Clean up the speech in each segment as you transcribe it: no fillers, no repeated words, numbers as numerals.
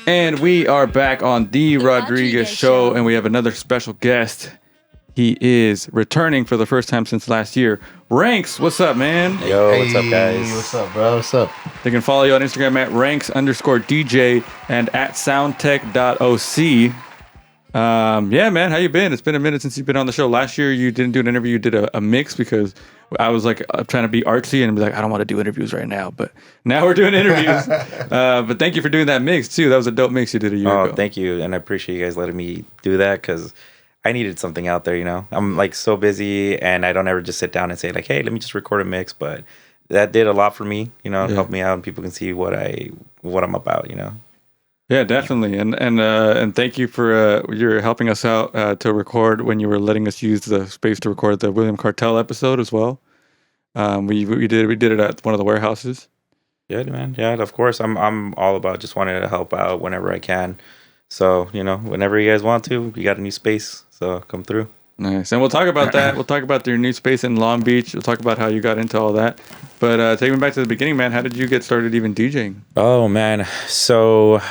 And we are back on the Rodriguez Show, and we have another special guest. He is returning for the first time since last year. Renks, what's up, man? Yo, what's up, guys? What's up, bro? What's up? They can follow you on Instagram at Renks_DJ and at soundtech.oc. Yeah, man, how you been? It's been a minute since you've been on the show. Last year, you didn't do an interview. You did a mix because I was like trying to be artsy and be like, I don't want to do interviews right now. But now we're doing interviews. But thank you for doing that mix, too. That was a dope mix you did a year ago. Oh, thank you. And I appreciate you guys letting me do that because I needed something out there, you know. I'm like so busy and I don't ever just sit down and say like, hey, let me just record a mix. But that did a lot for me, you know, helped me out and people can see what I'm about, you know. Yeah, definitely, and thank you for you're helping us out to record when you were letting us use the space to record the William Cartel episode as well. We did it at one of the warehouses. Yeah, man. Yeah, of course. I'm all about just wanting to help out whenever I can. So you know, whenever you guys want to, you got a new space, so come through. Nice, and we'll talk about that. We'll talk about your new space in Long Beach. We'll talk about how you got into all that. But take me back to the beginning, man. How did you get started even DJing? Oh man, so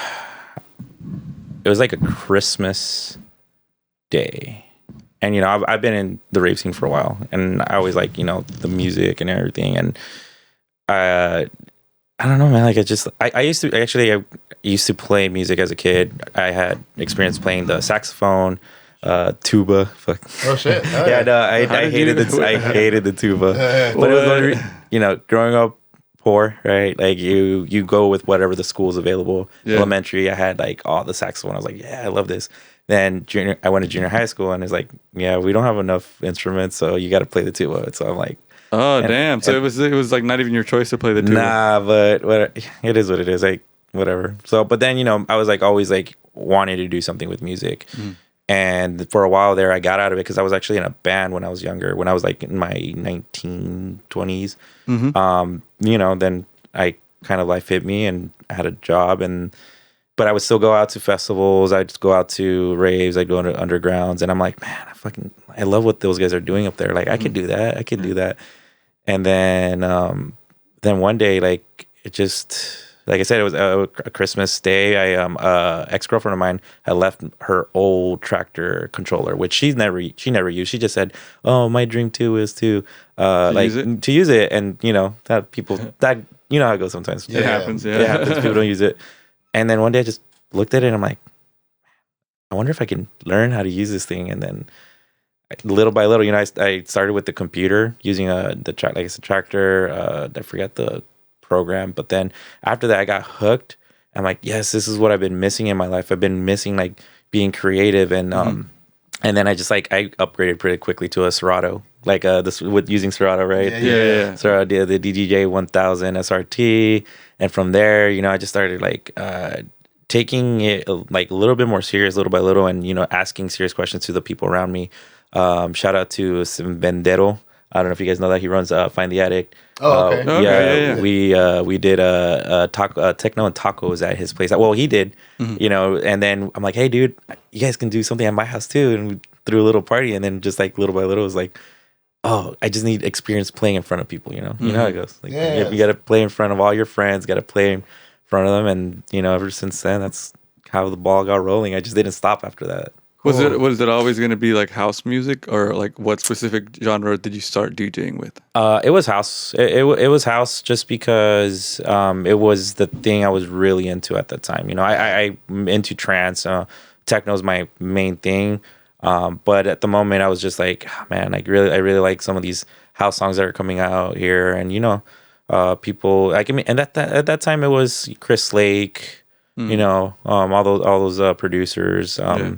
it was like a Christmas day. And, you know, I've been in the rave scene for a while. And I always like, you know, the music and everything. And I don't know, man. Like, I used to play music as a kid. I had experience playing the saxophone, tuba. Fuck. Oh, shit. Oh, yeah, no, I hated the tuba. But it was only, you know, growing up poor, right? Like you go with whatever the school's available. Yeah. Elementary, I had like all the saxophone. I was like, yeah, I love this. Then I went to junior high school and it's like, yeah, we don't have enough instruments, so you got to play the tuba. So I'm like, oh damn! So it was like not even your choice to play the tuba. Nah, but it is what it is. Like whatever. So, but then you know, I was like always like wanting to do something with music. And for a while there, I got out of it because I was actually in a band when I was younger, when I was like in my 1920s. You know, then I kind of life hit me and I had a job, but I would still go out to festivals. I'd just go out to raves. I'd go to undergrounds, and I'm like, man, I love what those guys are doing up there. Like, I could do that. I could do that. And then one day, like, it just, like I said, it was a Christmas day. Ex-girlfriend of mine had left her old tractor controller, which she never used. She just said, "Oh, my dream too is to use it." And you know that you know how it goes sometimes. It happens. Yeah, it happens. People don't use it. And then one day I just looked at it and I'm like, I wonder if I can learn how to use this thing. And then little by little, you know, I started with the computer using the tractor. I forgot the program, but then after that I got hooked. I'm like, yes, this is what I've been missing in my life. I've been missing like being creative, and then I just I upgraded pretty quickly to a Serato, like this with using Serato, right? Yeah. Serato, the DJing 1000 SRT, and from there, you know, I just started like taking it like a little bit more serious, little by little, and you know, asking serious questions to the people around me. Shout out to Vendero. I don't know if you guys know that he runs Find the Addict. Oh, okay. Yeah. We did a techno and tacos at his place. Well, he did, you know. And then I'm like, hey, dude, you guys can do something at my house too. And we threw a little party. And then just like little by little, it was like, oh, I just need experience playing in front of people. You know, you know how it goes. Like, you got to play in front of all your friends. Got to play in front of them. And you know, ever since then, that's how the ball got rolling. I just didn't stop after that. Was it always going to be like house music, or like what specific genre did you start DJing with? It was house. It was house just because it was the thing I was really into at that time. You know, I'm into trance. Techno's my main thing. But at the moment, I was just like, oh, man, I really like some of these house songs that are coming out here, and you know, people like and at that time it was Chris Lake. You know, all those producers. It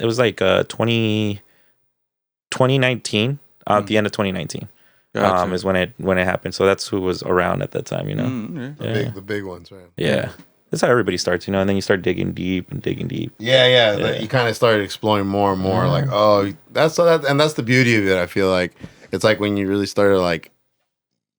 was like 2019, at the end of 2019, gotcha. Is when it happened. So that's who was around at that time. You know, the big ones, right? Yeah, that's how everybody starts. You know, and then you start digging deep. Yeah. Like you kind of started exploring more and more. Like, oh, that's the beauty of it. I feel like it's like when you really started, like,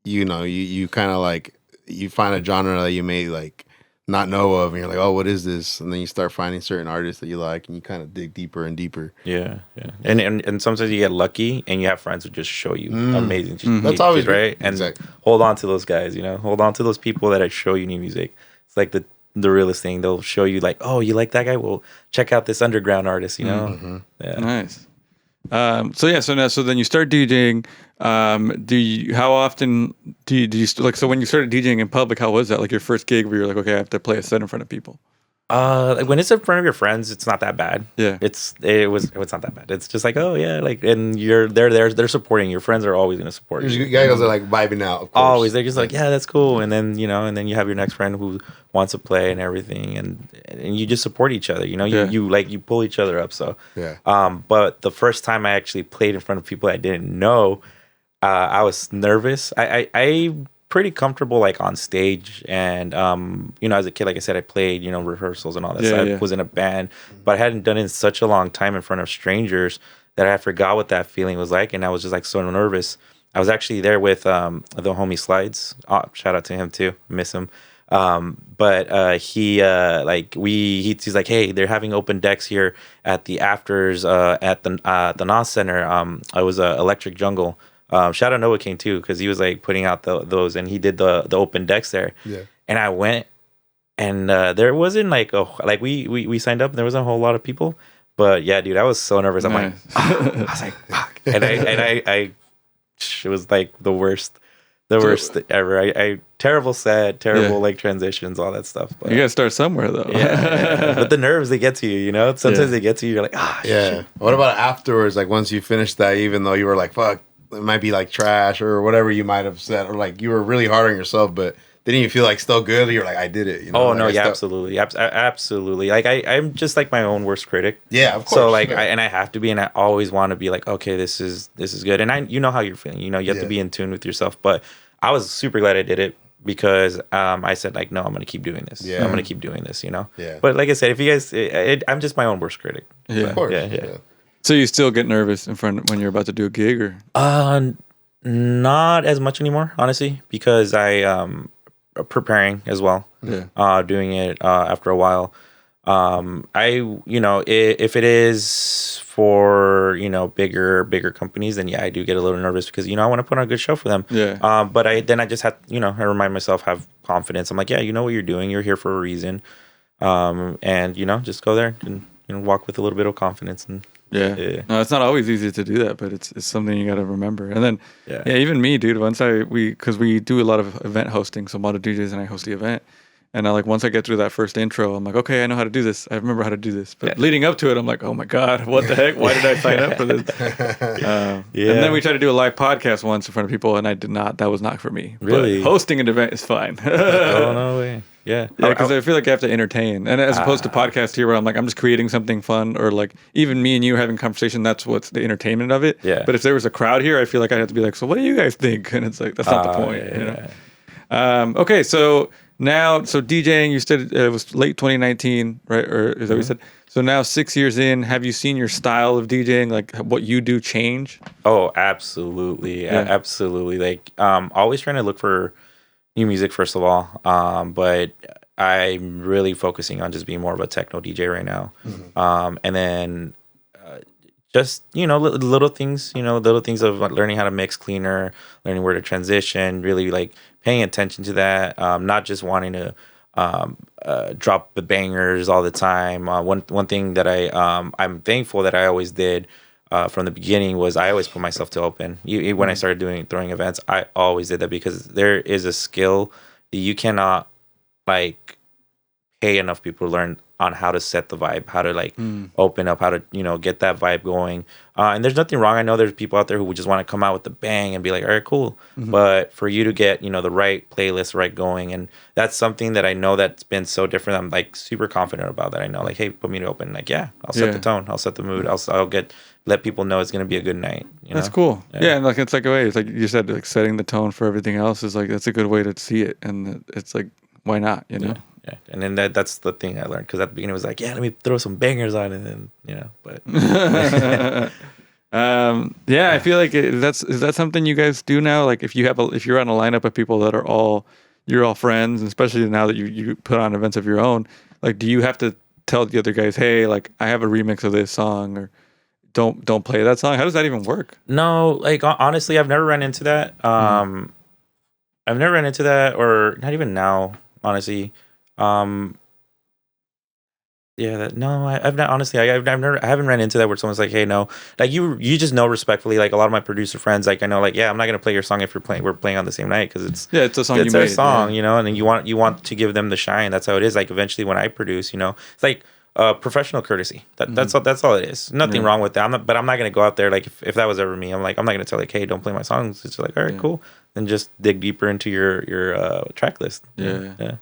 you know, you kind of like you find a genre that you may like not know of, and you're like, oh, what is this? And then you start finding certain artists that you like, and you kind of dig deeper and deeper. Yeah. And sometimes you get lucky, and you have friends who just show you amazing. That's always right. And hold on to those guys. You know, hold on to those people that show you new music. It's like the realest thing. They'll show you like, oh, you like that guy? Well, check out this underground artist, you know? Mm-hmm. Yeah. Nice. So then you start DJing. How often do you like, so when you started DJing in public, how was that? Like your first gig where you're like, okay, I have to play a set in front of people? Like when it's in front of your friends, it's not that bad. Yeah. It's not that bad. It's just like, oh yeah, like, and they're supporting. Your friends are always gonna support you. You guys are like vibing out, of course. Always, they're just like, yeah, that's cool. And then you have your next friend who wants to play and everything, and you just support each other. You pull each other up. So yeah. But the first time I actually played in front of people I didn't know, I was nervous. I pretty comfortable like on stage, and as a kid, like I said, I played rehearsals and all that. Yeah, So yeah. I was in a band, but I hadn't done it in such a long time in front of strangers that I forgot what that feeling was like, and I was just like so nervous. I was actually there with the homie Slides. Shout out to him too, miss him. But he's like, hey, they're having open decks here at the afters at the NOS Center. I was Electric Jungle. Shout out Noah King too, because he was like putting out those, and he did the open decks there. Yeah. And I went, and there wasn't we signed up, and there wasn't a whole lot of people. But yeah, dude, I was so nervous. I'm like, I was like, fuck, and I it was like the worst ever. I terrible set, terrible like transitions, all that stuff. But You gotta start somewhere though. yeah. But the nerves, they get to you, Sometimes they get to you. You're like, yeah. shit. What about afterwards? Like once you finished that, even though you were like, fuck, it might be like trash or whatever you might have said, or like you were really hard on yourself, but didn't you feel like still good? You're like, I did it. Oh like, no, yeah, absolutely, absolutely. Like I'm just like my own worst critic. Yeah, of course. So like, yeah. I have to be, and I always want to be like, okay, this is good, and I how you're feeling. You have to be in tune with yourself. But I was super glad I did it, because I said like, no, I'm gonna keep doing this. Yeah. I'm gonna keep doing this. Yeah. But like I said, if you guys, I'm just my own worst critic. Yeah. Of course. Yeah. So you still get nervous in front when you're about to do a gig, or? Not as much anymore, honestly, because I preparing as well. Yeah. Doing it after a while. If it is for bigger companies, then yeah, I do get a little nervous, because I want to put on a good show for them. Yeah. But I just had I remind myself, have confidence. I'm like, yeah, you know what you're doing. You're here for a reason. And just go there and walk with a little bit of confidence. And Yeah. No, it's not always easy to do that, but it's something you got to remember. And then, even me, dude, because we do a lot of event hosting, so a lot of DJs and I host the event. And once I get through that first intro, I'm like, okay, I know how to do this. I remember how to do this. But leading up to it, I'm like, oh my God, what the heck? Why did I sign up for this? And then we tried to do a live podcast once in front of people, and I did not. That was not for me. Really? But hosting an event is fine. Oh, no way. Yeah. Yeah, because I feel like I have to entertain. And as opposed to podcast here, where I'm like, I'm just creating something fun, or like even me and you having conversation, that's what's the entertainment of it. Yeah. But if there was a crowd here, I feel like I'd have to be like, so what do you guys think? And it's like, that's not the point. Okay, so DJing, you said it was late 2019, right? Or is that what you said? So now 6 years in, have you seen your style of DJing, like what you do, change? Oh, absolutely. Absolutely. Like, always trying to look for new music, first of all. But I'm really focusing on just being more of a techno DJ right now. And then just, little things, little things of learning how to mix cleaner, learning where to transition, really like paying attention to that. Not just wanting to drop the bangers all the time. One thing that I'm thankful that I always did from the beginning was I always put myself to open. When I started throwing events, I always did that, because there is a skill that you cannot like pay enough people to learn on how to set the vibe, how to open up, how to get that vibe going. And there's nothing wrong. I know there's people out there who just want to come out with the bang and be like, all right, cool. But for you to get the right playlist right going, and that's something that I know that's been so different. I'm like super confident about that. I know, like, hey, put me to open. Like, yeah, I'll set the tone, I'll set the mood, I'll let people know it's gonna be a good night. That's cool. Yeah, and like it's like a way. It's like you said, like setting the tone for everything else is like that's a good way to see it, and it's like, why not? Yeah. And then that's the thing I learned, because at the beginning it was like, yeah, let me throw some bangers on, and then but I feel like is that something you guys do now? Like if you're on a lineup of people that are you're all friends, and especially now that you put on events of your own, like do you have to tell the other guys, hey, like I have a remix of this song, or don't play that song? How does that even work? No, like honestly, I've never run into that. I've never run into that, or not even now, honestly. No, I've not honestly. I haven't ran into that where someone's like, "Hey, no," like you just know respectfully. Like a lot of my producer friends, like I know, like I'm not gonna play your song if we're playing on the same night because it's a song you it's our made, song, yeah. and then you want to give them the shine. That's how it is. Like eventually when I produce, it's like professional courtesy. That's all it is. Nothing Yeah. wrong with that. But I'm not gonna go out there like if that was ever me. I'm not gonna tell like, "Hey, don't play my songs." It's like, all right, Yeah. cool. Then just dig deeper into your track list. Yeah.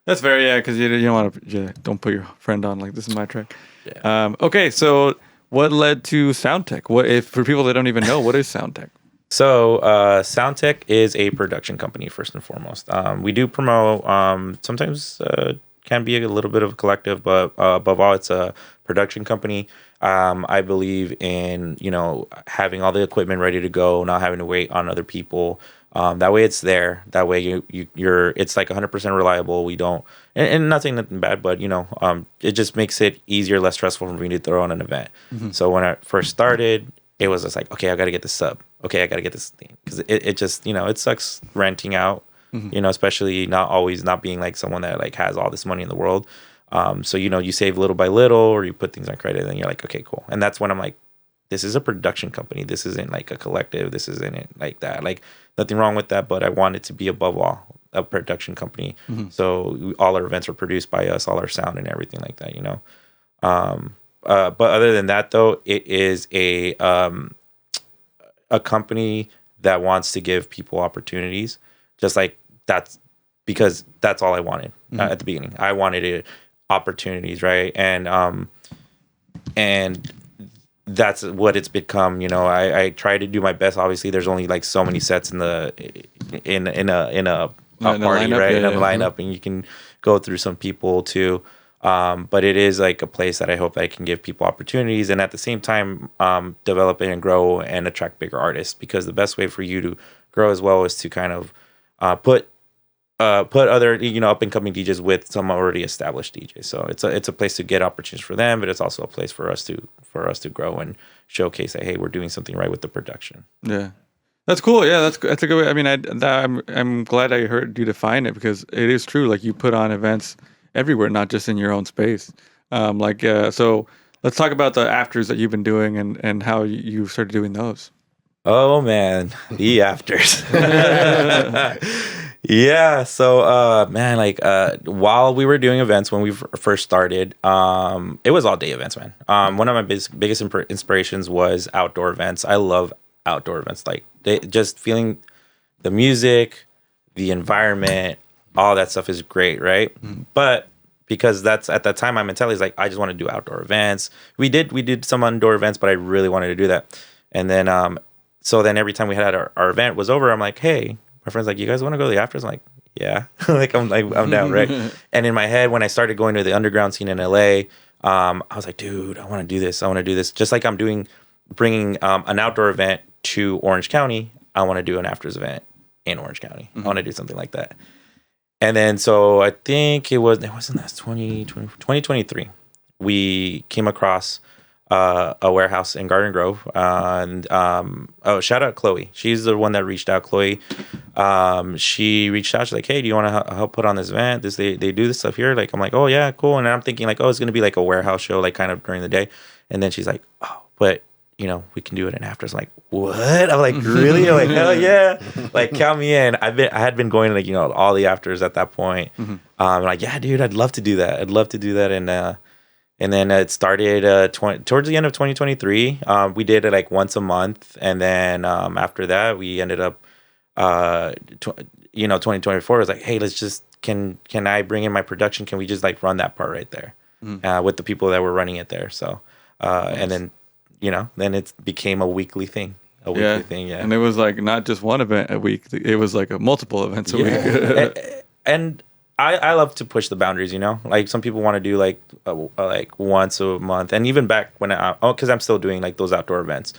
That's very because you don't want to don't put your friend on like this is my track. Yeah. Okay, so what led to Soundtech? What if for people that don't even know what is Soundtech? So, Soundtech is a production company first and foremost. We do promote. Sometimes can be a little bit of a collective, but above all, it's a production company. I believe in having all the equipment ready to go, not having to wait on other people. That way, it's there. That way, you're. It's like 100% reliable. We don't, and nothing bad, but it just makes it easier, less stressful for me to throw on an event. So when I first started, it was just like, okay, I got to get this sub. Okay, I got to get this thing because it just it sucks renting out. Especially not being like someone that like has all this money in the world. So you save little by little, or you put things on credit, and you're like, okay, cool. And that's when I'm like, this is a production company. This isn't like a collective. This isn't like that. Like nothing wrong with that, but I want it to be above all a production company. So all our events are produced by us, all our sound and everything like that. But other than that, though, it is a company that wants to give people opportunities. Just like that's because that's all I wanted at the beginning. I wanted opportunities, right? And that's what it's become. I try to do my best. Obviously, there's only like so many sets in a party, lineup, right? yeah, In a yeah. lineup, and you can go through some people too. But it is like a place that I hope that I can give people opportunities, and at the same time, develop and grow and attract bigger artists. Because the best way for you to grow as well is to kind of put other up and coming DJs with some already established DJs. So it's a place to get opportunities for them, but it's also a place for us to grow and showcase that, hey, we're doing something right with the production. Yeah, that's cool. Yeah, that's a good way. I mean, I'm glad I heard you define it because it is true. Like you put on events everywhere, not just in your own space. So let's talk about the afters that you've been doing and how you started doing those. Oh man, the afters. Yeah, so man, like while we were doing events when we first started, it was all day events, man. One of my biggest inspirations was outdoor events. I love outdoor events, like just feeling the music, the environment, all that stuff is great, right? But because that's at that time my mentality is like I just want to do outdoor events. We did some indoor events, but I really wanted to do that. And then so then every time we had our event was over, I'm like, hey, my friend's like, you guys want to go to the afters? I'm like, yeah. I'm down, right? And in my head, when I started going to the underground scene in LA, I was like, dude, I want to do this. I want to do this. Just like I'm bringing an outdoor event to Orange County, I want to do an afters event in Orange County. I want to do something like that. And then, so I think it wasn't that 2023. We came across a warehouse in Garden Grove, and shout out Chloe. She's the one that reached out. Chloe, she reached out. She's like, "Hey, do you want to help put on this event? They do this stuff here." Like, I'm like, "Oh yeah, cool." And I'm thinking like, "Oh, it's gonna be like a warehouse show, like kind of during the day." And then she's like, "Oh, but we can do it in afters." I'm like, what? I'm like, really? I'm like, hell yeah! Like, count me in. I had been going to all the afters at that point. I'm like, yeah, dude, I'd love to do that. And then it started towards the end of 2023. We did it like once a month, and then after that, we ended up, 2024 was like, hey, let's just can I bring in my production? Can we just like run that part right there with the people that were running it there? So, nice. And then then it became a weekly thing. Yeah. And it was like not just one event a week; it was like multiple events a week. and I love to push the boundaries, like some people want to do like once a month, and even back when because I'm still doing like those outdoor events.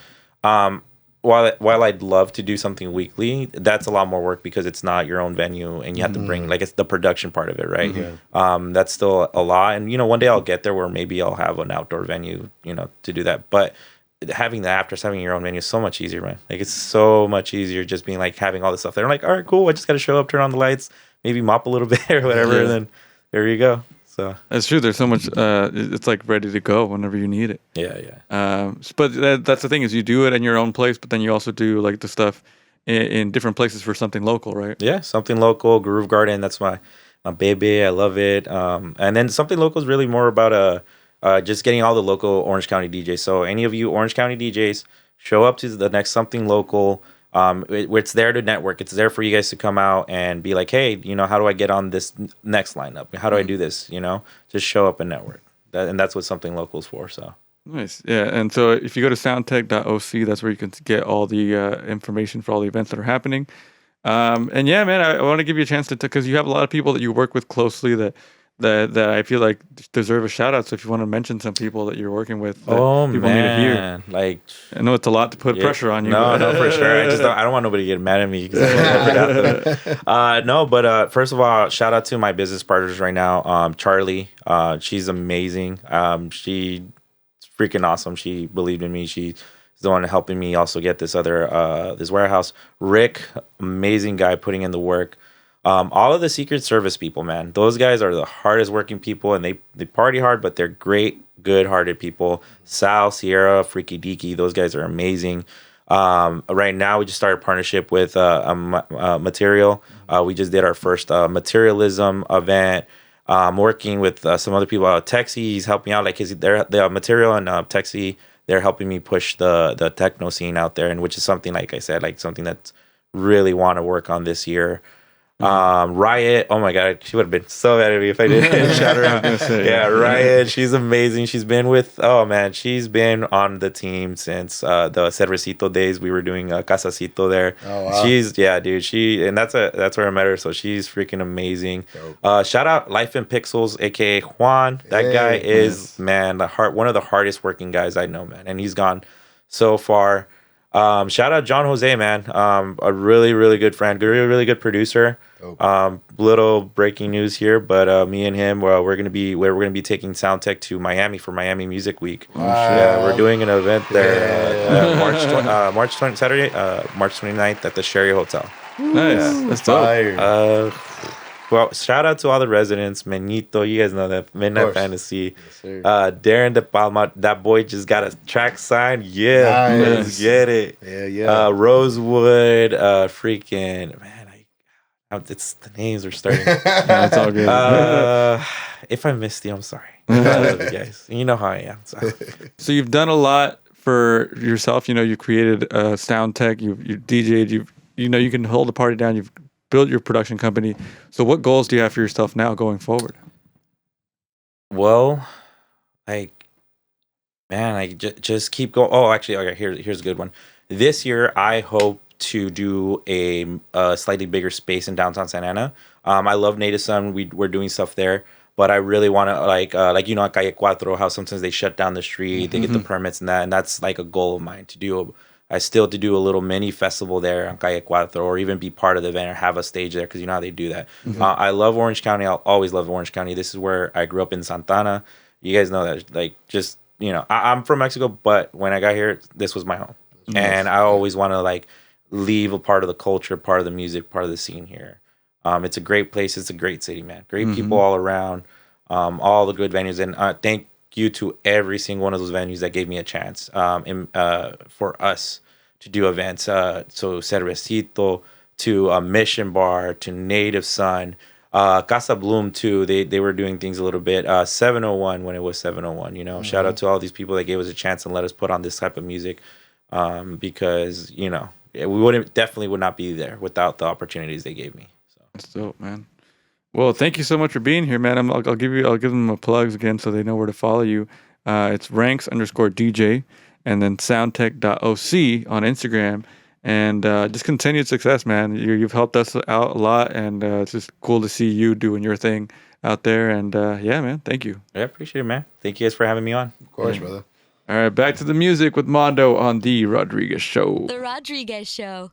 While I'd love to do something weekly, that's a lot more work because it's not your own venue and you have to bring like it's the production part of it, right? Mm-hmm. That's still a lot, and one day I'll get there where maybe I'll have an outdoor venue, to do that. But having the afters, having your own venue is so much easier, man. Like it's so much easier just being like having all this stuff there. I'm like, all right, cool. I just got to show up, turn on the lights, maybe mop a little bit or whatever, and then there you go. So That's true. There's so much. It's like ready to go whenever you need it. yeah. But that's the thing is you do it in your own place, but then you also do like the stuff in different places for something local, right? Yeah, something local, Groove Garden. That's my baby. I love it. And then something local is really more about just getting all the local Orange County DJs. So any of you Orange County DJs, show up to the next something local. It's there to network. It's there for you guys to come out and be like, hey, how do I get on this next lineup? How do I do this? Just show up and network. And that's what something local is for. So. Nice. Yeah. And so if you go to soundtech.oc, that's where you can get all the information for all the events that are happening. And yeah, man, I want to give you a chance to, because you have a lot of people that you work with closely that I feel like deserve a shout out. So if you want to mention some people that you're working with, that people need to hear. Like, I know it's a lot to put pressure on you. No, for sure. I don't want nobody to get mad at me because I forgot them. But first of all, shout out to my business partners right now. Charlie, she's amazing. She's freaking awesome. She believed in me. She's the one helping me also get this this warehouse. Rick, amazing guy, putting in the work. All of the Secret Service people, man, those guys are the hardest working people, and they party hard, but they're great, good-hearted people. Sal, Sierra, Freaky Deaky, those guys are amazing. Right now, we just started a partnership with Material. We just did our first materialism event. I'm working with some other people. Texie, he's helping out. Like they're Material and Texie, they're helping me push the techno scene out there, and which is something, like I said, like something that really want to work on this year. Riot, oh my god, she would have been so mad at me if I didn't shout her out. Yeah, Riot, she's amazing. She's been on the team since the Cervecito days. We were doing Casacito there. Oh wow. That's where I met her, so she's freaking amazing. Shout out Life in Pixels, aka Juan. That guy is one of the hardest working guys I know, man, and he's gone so far. Shout out John Jose, man. A really, really good friend, really, really good producer. Little breaking news here, but me and him, we're gonna be taking Soundtech to Miami for Miami Music Week. Yeah, we're doing an event there, March 29th at the Sherry Hotel. Nice, that's dope. Well, shout out to all the residents. Menito, you guys know that. Midnight Fantasy. Yes, Darren De Palma, that boy just got a track signed. Yeah, nice. Let's get it. Yeah. Rosewood, freaking, man, it's the names are starting. Yeah, it's all good. If I missed you, I'm sorry. I love you guys. You know how I am. So you've done a lot for yourself. You created Soundtech. You DJ'd. You can hold a party down. You've built your production company. So what goals do you have for yourself now going forward? Well, just keep going. Oh, actually, okay, here's a good one. This year, I hope to do a slightly bigger space in downtown Santa Ana. I love Native Sun. We're doing stuff there, but I really want to at Calle Cuatro, how sometimes they shut down the street, they get the permits and that's like a goal of mine to do. I still to do a little mini festival there on Calle Cuatro, or even be part of the event or have a stage there, because you know how they do that. I love Orange County. I'll always love Orange County. This is where I grew up in Santana. You guys know that. I'm from Mexico, but when I got here, this was my home. Nice. And I always want to leave a part of the culture, part of the music, part of the scene here. It's a great place. It's a great city, man. Great people all around. All the good venues. And thank you to every single one of those venues that gave me a chance for us to do events. So Cervecito, to Mission Bar, to Native Sun, Casa Bloom too. They were doing things a little bit. 701 when it was 701. Shout out to all these people that gave us a chance and let us put on this type of music, because we definitely would not be there without the opportunities they gave me. So that's dope, man. Well, thank you so much for being here, man. I'll give them a plugs again so they know where to follow you. It's Renks_DJ, and then soundtech.oc on Instagram. And just continued success, man. You've helped us out a lot, and it's just cool to see you doing your thing out there. And yeah, man, thank you. I appreciate it, man. Thank you guys for having me on. Of course, brother. All right, back to the music with Mondo on The Rodriguez Show. The Rodriguez Show.